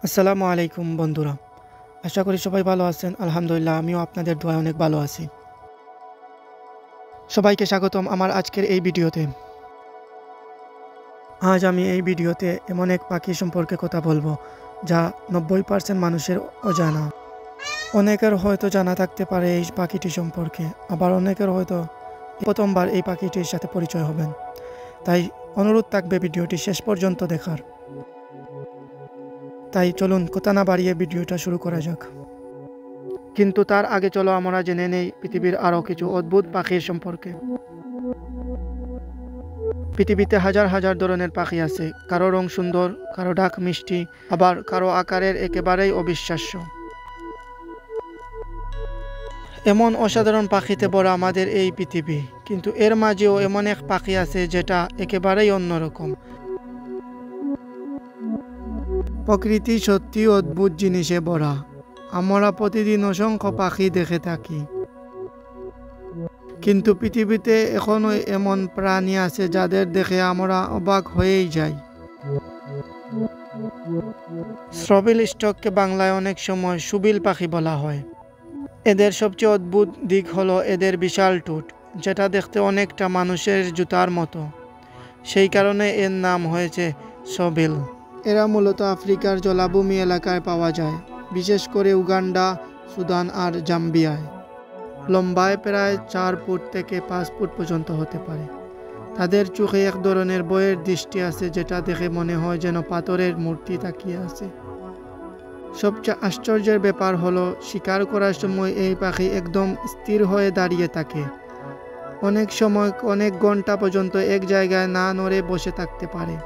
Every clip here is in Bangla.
আসসালামু আলাইকুম বন্ধুরা, আশা করি সবাই ভালো আছেন। আলহামদুলিল্লাহ, আমিও আপনাদের দোয়ায় অনেক ভালো আছি। সবাইকে স্বাগতম আমার আজকের এই ভিডিওতে। আজ আমি এই ভিডিওতে এমন এক পাখি সম্পর্কে কথা বলবো যা 90% মানুষের অজানা। অনেকের হয়তো জানা থাকতে পারে এই পাখিটি সম্পর্কে, আবার অনেকের হয়তো প্রথমবার এই পাখিটির সাথে পরিচয় হবেন। তাই অনুরোধ থাকবে ভিডিওটি শেষ পর্যন্ত দেখার। তাই চলুন কথা না বাড়িয়ে ভিডিওটা শুরু করা যাক। কিন্তু তার আগে চলো আমরা জেনে নেই পৃথিবীর আরও কিছু অদ্ভুত পাখির সম্পর্কে। পৃথিবীতে হাজার হাজার ধরনের পাখি আছে। কারো রং সুন্দর, কারো ডাক মিষ্টি, আবার কারো আকারের একেবারেই অবিশ্বাস্য। এমন অসাধারণ পাখিতে ভরা আমাদের এই পৃথিবী, কিন্তু এর মাঝেও এমন এক পাখি আছে যেটা একেবারেই অন্যরকম। প্রকৃতি সত্যি অদ্ভুত জিনিসে ভরা। আমরা প্রতিদিন অসংখ্য পাখি দেখে থাকি, কিন্তু পৃথিবীতে এখনো এমন প্রাণী আছে যাদের দেখে আমরা অবাক হয়েই যাই। শ্রবিল স্টককে বাংলায় অনেক সময় সুবিল পাখি বলা হয়। এদের সবচেয়ে অদ্ভুত দিক হলো এদের বিশাল ঠোঁট, যেটা দেখতে অনেকটা মানুষের জুতার মতো। সেই কারণে এর নাম হয়েছে শ্রবিল। এরা মূলত আফ্রিকার জলাভূমি এলাকায় পাওয়া যায়, বিশেষ করে উগান্ডা, সুদান আর জাম্বিয়ায়। লম্বায় প্রায় 4 ফুট থেকে 5 ফুট পর্যন্ত হতে পারে। তাদের চোখে এক ধরনের ভয়ের দৃষ্টি আছে, যেটা দেখে মনে হয় যেন পাথরের মূর্তি তাকিয়ে আছে। সবচেয়ে আশ্চর্যের ব্যাপার হলো শিকার করার সময় এই পাখি একদম স্থির হয়ে দাঁড়িয়ে থাকে। অনেক সময় অনেক ঘন্টা পর্যন্ত এক জায়গায় না নড়ে বসে থাকতে পারে।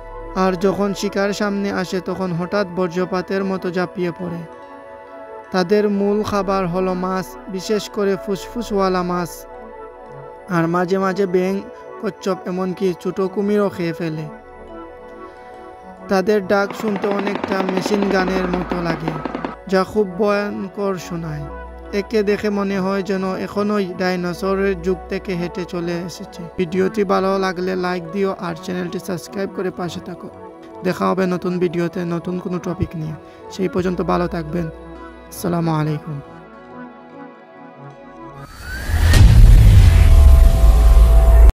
আর যখন শিকার সামনে আসে তখন হঠাৎ বজ্রপাতের মতো ঝাঁপিয়ে পড়ে। তাদের মূল খাবার হলো মাছ, বিশেষ করে ফুসফুসওয়ালা মাছ, আর মাঝে মাঝে ব্যাঙ, কচ্ছপ, এমনকি ছোট কুমিরও খেয়ে ফেলে। তাদের ডাক শুনতে অনেকটা মেশিন গানের মতো লাগে, যা খুব ভয়ঙ্কর শোনায়। একে দেখে মনে হয় যেন এখনোই ডাইনোসরের যুগ থেকে হেঁটে চলে এসেছে। ভিডিওটি ভালো লাগলে লাইক দিও আর চ্যানেলটি সাবস্ক্রাইব করে পাশে থাকো। দেখা হবে নতুন ভিডিওতে নতুন কোনো টপিক নিয়ে। সেই পর্যন্ত ভালো থাকবেন। আসসালামু আলাইকুম।